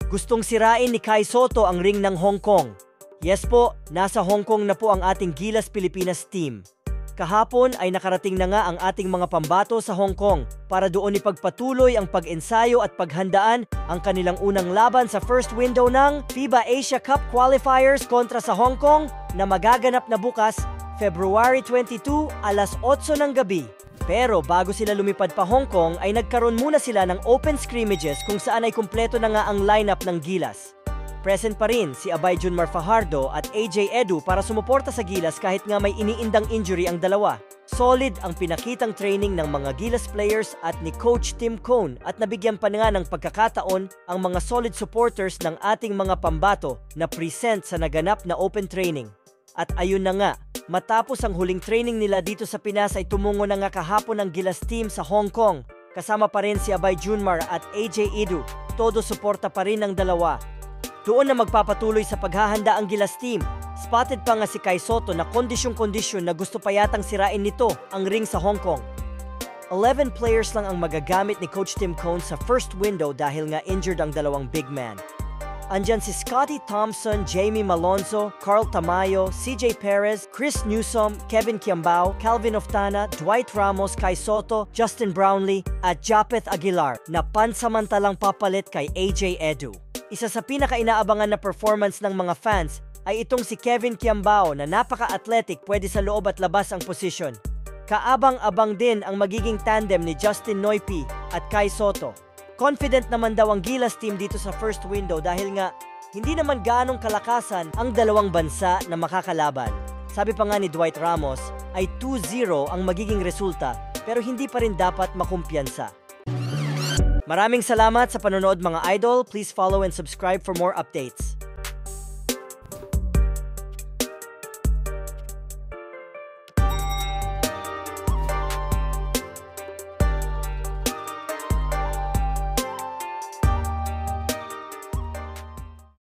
Gustong sirain ni Kai Sotto ang ring ng Hong Kong. Yes po, nasa Hong Kong na po ang ating Gilas Pilipinas team. Kahapon ay nakarating na nga ang ating mga pambato sa Hong Kong para doon ipagpatuloy ang pag-ensayo at paghandaan ang kanilang unang laban sa first window ng FIBA Asia Cup Qualifiers kontra sa Hong Kong na magaganap na bukas, February 22, alas 8 ng gabi. Pero bago sila lumipad pa Hong Kong ay nagkaroon muna sila ng open scrimmages kung saan ay kumpleto na nga ang lineup ng Gilas. Present pa rin si Abay Junmar Fajardo at AJ Edu para sumuporta sa Gilas kahit nga may iniindang injury ang dalawa. Solid ang pinakitang training ng mga Gilas players at ni Coach Tim Cone at nabigyan pa nga ng pagkakataon ang mga solid supporters ng ating mga pambato na present sa naganap na open training. At ayun na nga, matapos ang huling training nila dito sa Pinas ay tumungo na nga kahapon ang Gilas team sa Hong Kong. Kasama pa rin si Abay Junmar at AJ Edu. Todo suporta pa rin ng dalawa. Doon na magpapatuloy sa paghahanda ang Gilas team. Spotted pa nga si Kai Sotto na kondisyong na gusto pa yatang sirain nito ang ring sa Hong Kong. 11 players lang ang magagamit ni Coach Tim Cone sa first window dahil nga injured ang dalawang big man. Andyan si Scotty Thompson, Jamie Malonzo, Carl Tamayo, CJ Perez, Chris Newsom, Kevin Kiambao, Calvin Oftana, Dwight Ramos, Kai Sotto, Justin Brownlee at Japeth Aguilar na pansamantalang papalit kay AJ Edu. Isa sa pinaka-inaabangan na performance ng mga fans ay itong si Kevin Kiambao na napaka-athletic, pwede sa loob at labas ang posisyon. Kaabang-abang din ang magiging tandem ni Justin Noypi at Kai Sotto. Confident naman daw ang Gilas team dito sa first window dahil nga hindi naman gaanong kalakasan ang dalawang bansa na makakalaban. Sabi pa nga ni Dwight Ramos ay 2-0 ang magiging resulta pero hindi pa rin dapat makumpiyansa. Maraming salamat sa panonood mga idol. Please follow and subscribe for more updates.